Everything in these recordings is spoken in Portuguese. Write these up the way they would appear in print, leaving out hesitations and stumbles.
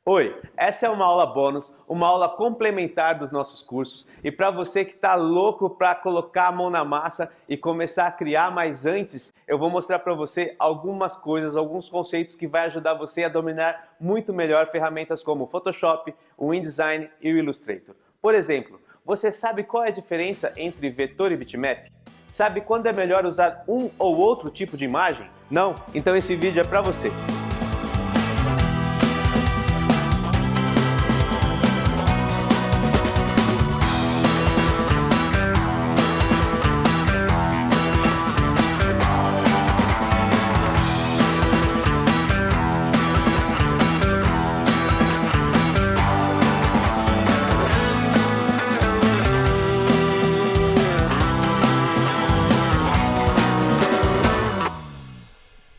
Oi, essa é uma aula bônus, uma aula complementar dos nossos cursos e para você que está louco para colocar a mão na massa e começar a criar, mas antes eu vou mostrar para você algumas coisas, alguns conceitos que vai ajudar você a dominar muito melhor ferramentas como o Photoshop, o InDesign e o Illustrator. Por exemplo, você sabe qual é a diferença entre vetor e bitmap? Sabe quando é melhor usar um ou outro tipo de imagem? Não? Então esse vídeo é para você.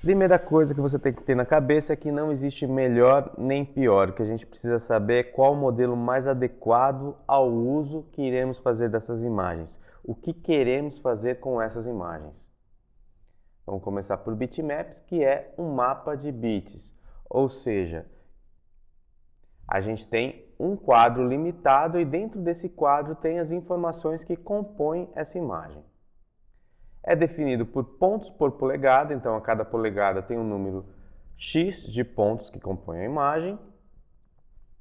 Primeira coisa que você tem que ter na cabeça é que não existe melhor nem pior. O que a gente precisa saber é qual o modelo mais adequado ao uso que iremos fazer dessas imagens. O que queremos fazer com essas imagens. Vamos começar por bitmaps, que é um mapa de bits. Ou seja, a gente tem um quadro limitado e dentro desse quadro tem as informações que compõem essa imagem. É definido por pontos por polegada, então a cada polegada tem um número X de pontos que compõem a imagem.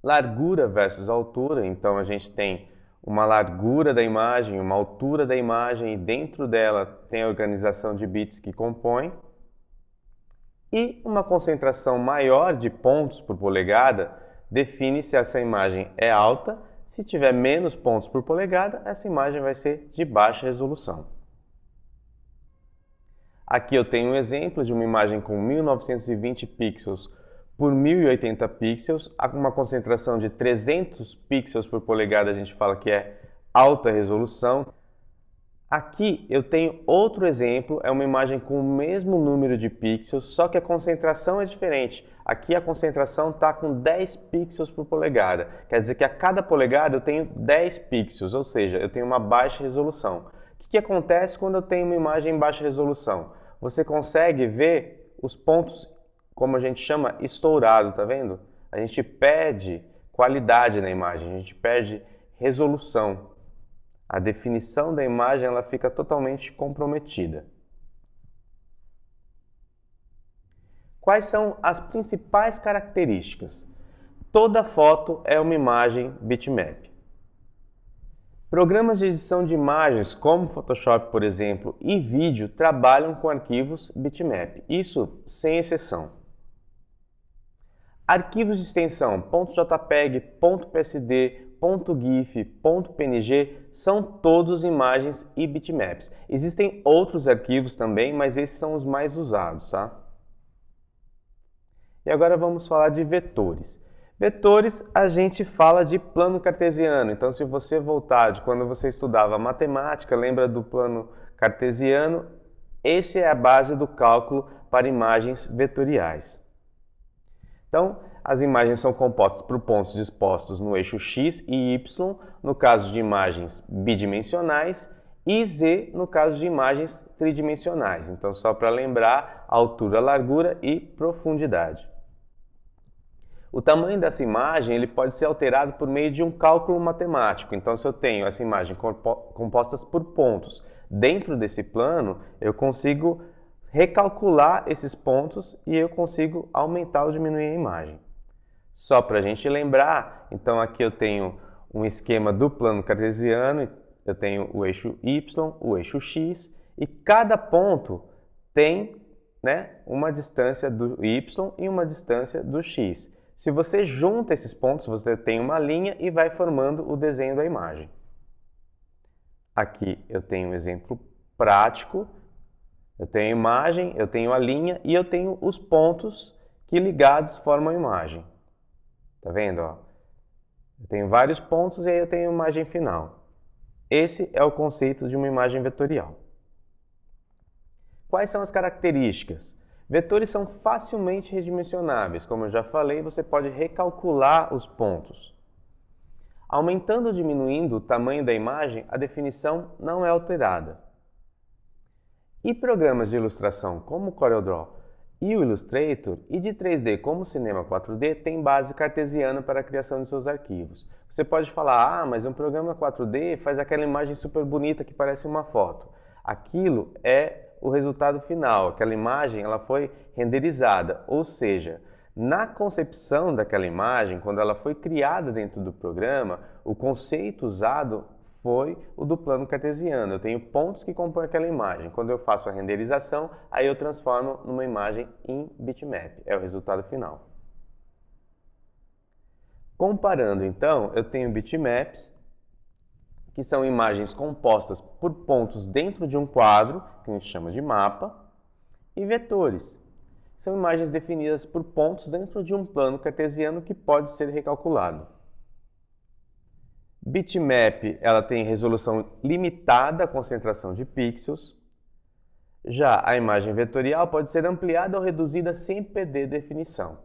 Largura versus altura, então a gente tem uma largura da imagem, uma altura da imagem e dentro dela tem a organização de bits que compõem. E uma concentração maior de pontos por polegada define se essa imagem é alta. Se tiver menos pontos por polegada, essa imagem vai ser de baixa resolução. Aqui eu tenho um exemplo de uma imagem com 1920 pixels por 1080 pixels, uma concentração de 300 pixels por polegada, a gente fala que é alta resolução. Aqui eu tenho outro exemplo, é uma imagem com o mesmo número de pixels, só que a concentração é diferente. Aqui a concentração está com 10 pixels por polegada, quer dizer que a cada polegada eu tenho 10 pixels, ou seja, eu tenho uma baixa resolução. O que acontece quando eu tenho uma imagem em baixa resolução? Você consegue ver os pontos, como a gente chama, estourado, tá vendo? A gente perde qualidade na imagem, a gente perde resolução. A definição da imagem ela fica totalmente comprometida. Quais são as principais características? Toda foto é uma imagem bitmap. Programas de edição de imagens, como Photoshop, por exemplo, e vídeo, trabalham com arquivos bitmap, isso sem exceção. Arquivos de extensão .jpeg, .psd, .gif, .png são todos imagens e bitmaps. Existem outros arquivos também, mas esses são os mais usados, tá? E agora vamos falar de vetores. Vetores, a gente fala de plano cartesiano, então se você voltar de quando você estudava matemática, lembra do plano cartesiano, esse é a base do cálculo para imagens vetoriais. Então, as imagens são compostas por pontos dispostos no eixo X e Y, no caso de imagens bidimensionais, e Z no caso de imagens tridimensionais. Então, só para lembrar, altura, largura e profundidade. O tamanho dessa imagem ele pode ser alterado por meio de um cálculo matemático. Então, se eu tenho essa imagem compostas por pontos dentro desse plano, eu consigo recalcular esses pontos e eu consigo aumentar ou diminuir a imagem. Só para a gente lembrar, então aqui eu tenho um esquema do plano cartesiano, eu tenho o eixo Y, o eixo X, e cada ponto tem, uma distância do Y e uma distância do X. Se você junta esses pontos, você tem uma linha e vai formando o desenho da imagem. Aqui eu tenho um exemplo prático. Eu tenho a imagem, eu tenho a linha e eu tenho os pontos que ligados formam a imagem. Tá vendo? Ó? Eu tenho vários pontos e aí eu tenho a imagem final. Esse é o conceito de uma imagem vetorial. Quais são as características? Vetores são facilmente redimensionáveis. Como eu já falei, você pode recalcular os pontos. Aumentando ou diminuindo o tamanho da imagem, a definição não é alterada. E programas de ilustração como o CorelDRAW E o Illustrator, e de 3D como o Cinema 4D, tem base cartesiana para a criação de seus arquivos. Você pode falar, mas um programa 4D faz aquela imagem super bonita que parece uma foto. Aquilo é o resultado final, aquela imagem ela foi renderizada, ou seja, na concepção daquela imagem, quando ela foi criada dentro do programa, o conceito usado foi o do plano cartesiano. Eu tenho pontos que compõem aquela imagem. Quando eu faço a renderização, aí eu transformo numa imagem em bitmap. É o resultado final. Comparando, então, eu tenho bitmaps, que são imagens compostas por pontos dentro de um quadro, que a gente chama de mapa, e vetores. São imagens definidas por pontos dentro de um plano cartesiano que pode ser recalculado. Bitmap, ela tem resolução limitada à concentração de pixels. Já a imagem vetorial pode ser ampliada ou reduzida sem perder definição.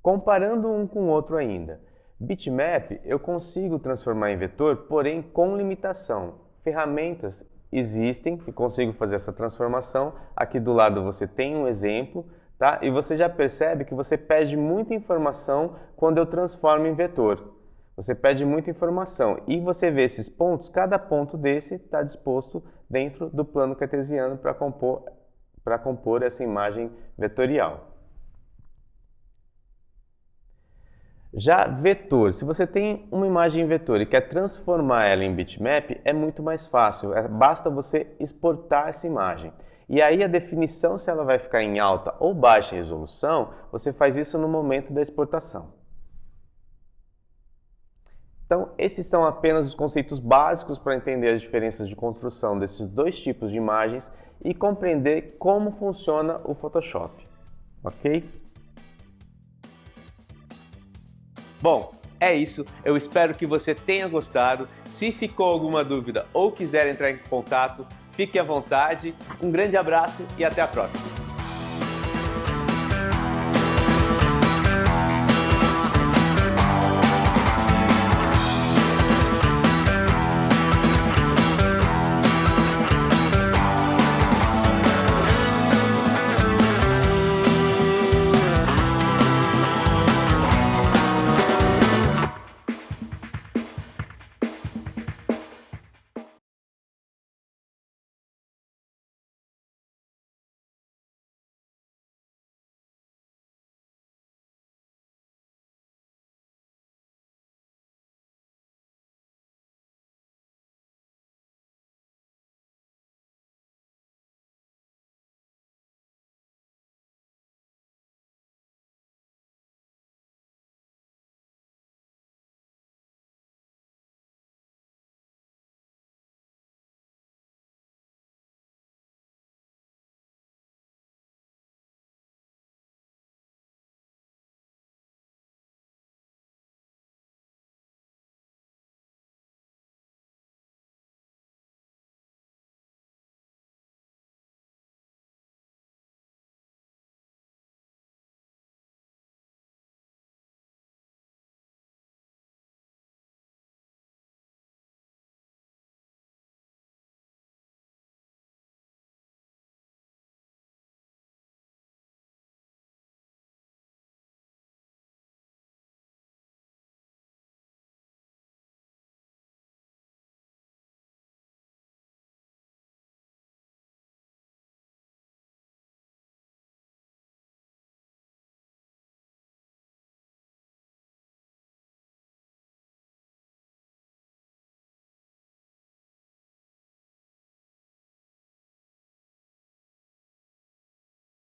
Comparando um com o outro ainda, bitmap eu consigo transformar em vetor, porém com limitação. Ferramentas existem que consigo fazer essa transformação. Aqui do lado você tem um exemplo. Tá? E você já percebe que você perde muita informação quando eu transformo em vetor. Você perde muita informação e você vê esses pontos, cada ponto desse está disposto dentro do plano cartesiano para compor essa imagem vetorial. Já vetor, se você tem uma imagem em vetor e quer transformar ela em bitmap, é muito mais fácil, basta você exportar essa imagem. E aí a definição, se ela vai ficar em alta ou baixa resolução, você faz isso no momento da exportação. Então, esses são apenas os conceitos básicos para entender as diferenças de construção desses dois tipos de imagens e compreender como funciona o Photoshop. Ok? Bom, é isso. Eu espero que você tenha gostado. Se ficou alguma dúvida ou quiser entrar em contato, fique à vontade. Um grande abraço e até a próxima.